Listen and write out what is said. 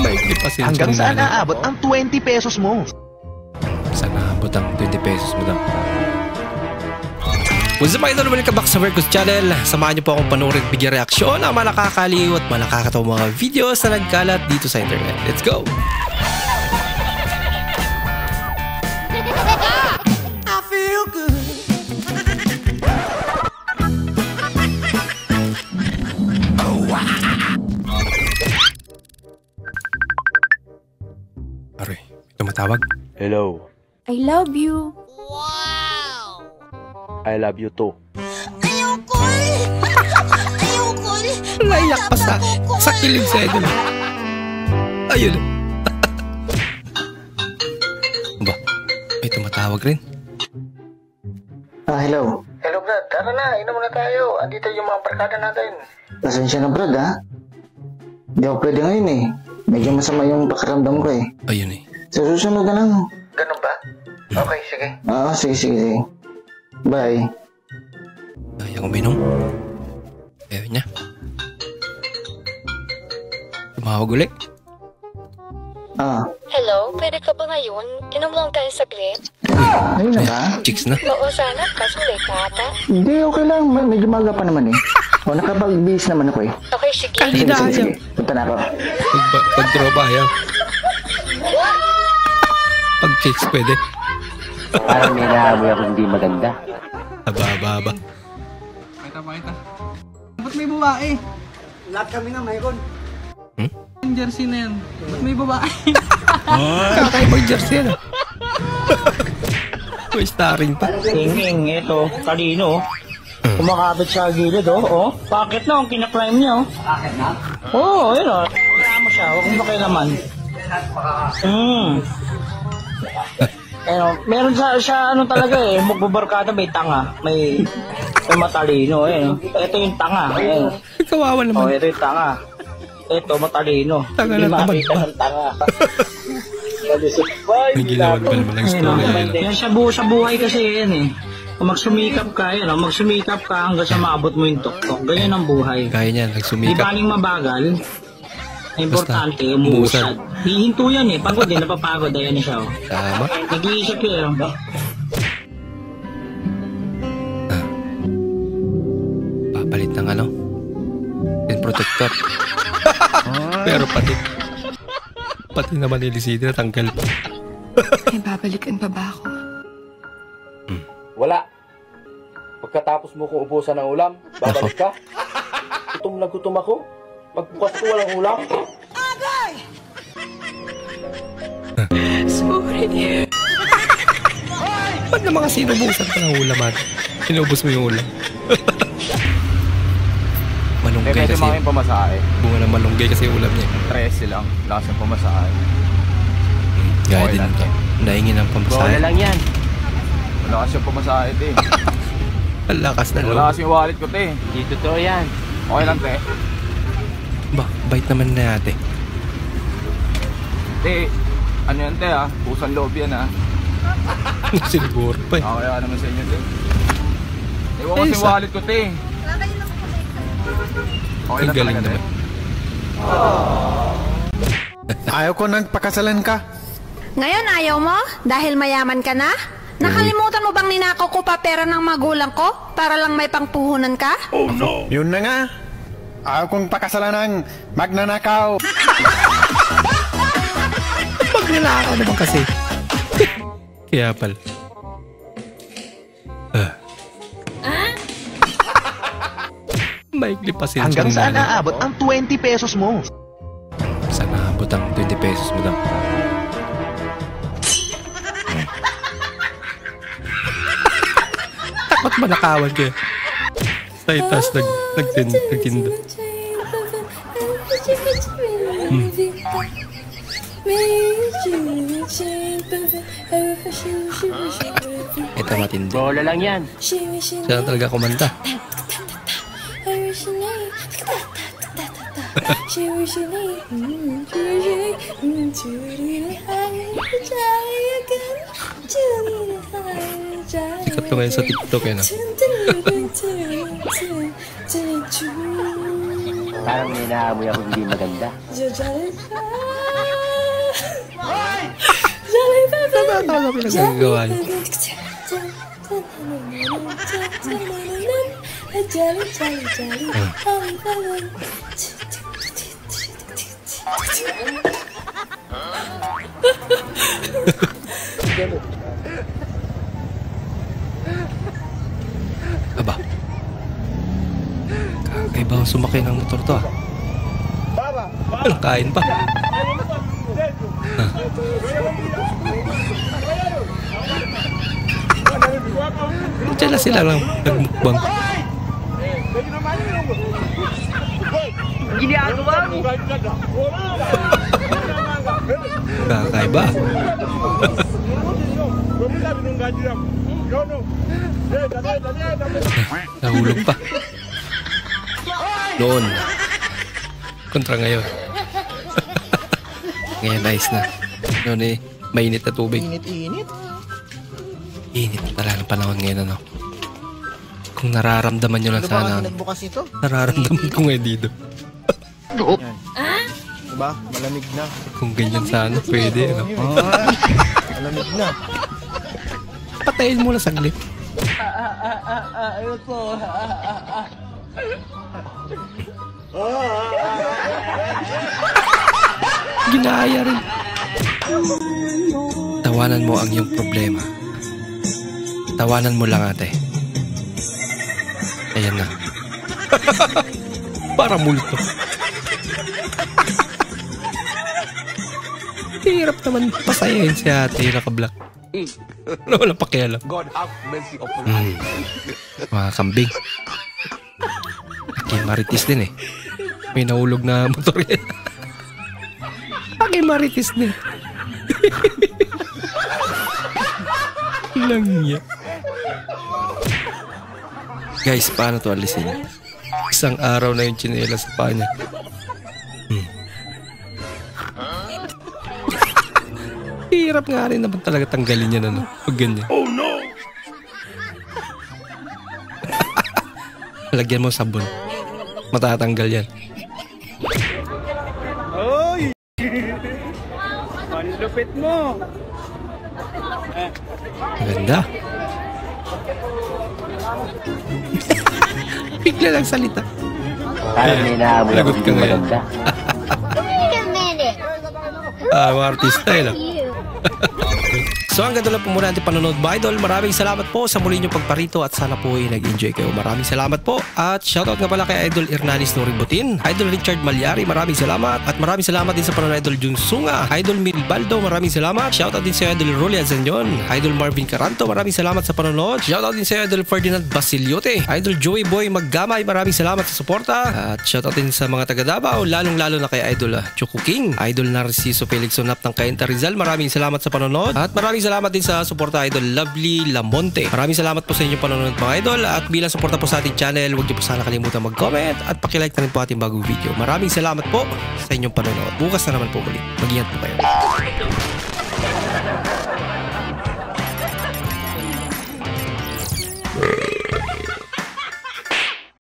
Maikli pasensya. Hanggang saan aabot ang 20 pesos mo? Saan aabot ang 20 pesos mo daw? What's up mga idol? Welcome back sa Vercos Channel. Samahan niyo po akong panoorin at bigyan reaksyon ng mga nakakaliw at mga nakakatawang mga videos na nagkalat dito sa internet. Let's go! I feel good. Oh, wow. Aray, tumatawag. Hello. I love you. I love you too. Ayoko eh. Ayoko eh. Naiyak pa sa kilig sa idol. Ayun. Ba, may tumatawag rin. Hello. Hello Brad, tara na, inom na tayo. Andito yung mga barkada natin. Pasensya na Brad ha. Hindi ako pwede ngayon eh. Medyo masama yung pakiramdam ko eh. Ayun eh. Sa susunod na lang. Ganun ba? Okay, sige. Sige. Bye. Ayaw uminom. Ayaw niya. Tumawag ulit. Hello, pwede ka ba ngayon? Inom lang tayo saglit. Ayun na ba? Chicks na. Oo, sana. Kaso late na ata. Hindi, okay lang. Medyo maga pa naman eh. Nakapag-bihis naman ako eh. Okay, sige. Sige. Punta na ako. Pag-tropa ayaw. Pag-chicks pwede. Parang may naamoy ako hindi maganda. Aba. Pakita. Ba't may babae? Lahat kami na mayroon. Yung jersey na yan. Ba't may babae? Kakaiba yung jersey yan. May starring pa. Tinging, eto, talino. Kumakapit sa gilid, oh. Bakit na, ang kinaklime niya, oh. Bakit na? Oo, yun, oh. Kaya mo siya, huwag mo pakilaman. Meron siya ano talaga eh, magbabarkada may tanga, may matalino eh. Ito yung tanga, eh. Kawawa naman. Ito yung tanga. Ito matalino. Tanga Hindi na naman makita ba? ng tanga. May ginawan pa naman ang story yan. Yan sa buhay kasi yan eh. Kung magsumikap ka, magsumikap ka hanggang sa maabot mo yung tuktok. Ganyan ang buhay. Kaya niyan, Di nagsumikap. baling mabagal. Importante, umuusad. Hihinto yan eh. Pagod din, napapagod. Ayan na siya. Oh. Tama. Nag-iisip yun. Papalit ng ano? Yung protector. Pero pati naman nilisidi na tanggal pa. May babalikan pa ba ako? Wala. Pagkatapos mo kong ubusan ng ulam, babalik ka. Gutom na gutom ako. Magbukas ko walang ulam. Sorry. Ba't naman kasi inubusan ka ng ulam, man? Inubos mo yung ulam. Malunggay Pwede kasi. mga yung pamasahe. Bunga ng malunggay kasi yung ulam niya. 13 lang. Lakas yung pamasahe. Gaya Okay din lang ito. Naingin ng Bola pampasahe. lang yan. Wala kasi yung pamasahe, te. Ang lakas na Wala loob. kasi yung wallet ko, te. Hindi totoo yan. Okay lang, te. Ba, bait naman na ate. Te, ano yan, te, ha? Pusan loob yan, ha? Siguro pa eh. Okay, naman sa inyo, te. Ewan ko Eh, sa sa- wallet ko, te. Okay Ang lang galing talaga, te. naman. Ayaw ko nang pakasalan ka. Ngayon ayaw mo? Dahil mayaman ka na? Nakalimutan mo bang ninakaw ko pa pera ng magulang ko para lang may pangpuhunan ka? Yun na nga. Ayaw kong pakasalan ng magnanakaw. Magnanakaw naman kasi. Kaya pala. Maikli pasensya. Hanggang saan aabot ang 20 pesos mo? Saan aabot ang 20 pesos mo daw? Takot ba nakawan kayo? Sa itas nagtinda. Ito matindi. Bola lang yan. Siya na talaga kumanta. Sikat ko ngayon sa TikTok yan. Parang may naamoy ako hindi maganda. Nakakatawa na pinagagawa niya. Aba. Kakaiba ang sumakay ng motor to ah. Walang kain pa. Diyan na sila lang nagmukbang. Kakaiba. Nahulog pa. Noon. Kontra ngayon. Ngayon nice na. Noon eh, mainit na tubig. Init. Init talaga ng panahon ngayon ano. Kung nararamdaman nyo lang sana. Nagbukas ito? Nararamdaman ko ngayon dito. Diba? Malamig na. Kung ganyan sana, pwede. Ano? Malamig na. Patayin mo na saglit. Ayun po. Ginaya rin. Tawanan mo ang iyong problema. Tawanan mo lang ate. Ayan na. Para multo. Hirap naman pasayahin si ate yung naka-black. Wala pakialam. God have mercy upon us. Mga kambing. Kay Marites din eh. May nahulog na motor yan. Kay Marites din. Lang niya. Guys, paano to alisin? Isang araw na yung tsinelas sa paa niya. Hirap nga rin naman talaga tanggalin yan ano. Pag ganyan. Oh no! Lagyan mo sabon. Matatanggal yan. Oy! Panlupit mo! Maganda. Bigla lang salita. Parang may nahabol Lagot ka ngayon. Wait a minute. Mga artista yun ah. So hanggang doon lang po muna ating panonood mga idol. Maraming salamat po sa muli niyong pagparito at sana po ay nag-enjoy kayo. Maraming salamat po at shoutout nga pala kay Idol Hernanis Noributin, Idol Richard Malyari, maraming salamat at maraming salamat din sa panonood Idol Jun Sunga, Idol Milbaldo, maraming salamat. Shoutout din sa Idol Rolly Azanyon, Idol Marvin Caranto, maraming salamat sa panonood. Shoutout din sa Idol Ferdinand Basiliote, Idol Joey Boy Maggamay, maraming salamat sa suporta at shoutout din sa mga taga Davao, lalong-lalo na kay Idol Choco King, Idol Narciso Felix Sonap ng Cainta Rizal, maraming salamat sa panonood at maraming salamat din sa suporta Idol Lovely Lamonte. Maraming salamat po sa inyong panonood mga idol at bilang suporta po sa ating channel, huwag niyo po sana kalimutan mag-comment at pakilike na rin po ating bagong video. Maraming salamat po sa inyong panonood. Bukas na naman po muli. Mag-ingat po kayo.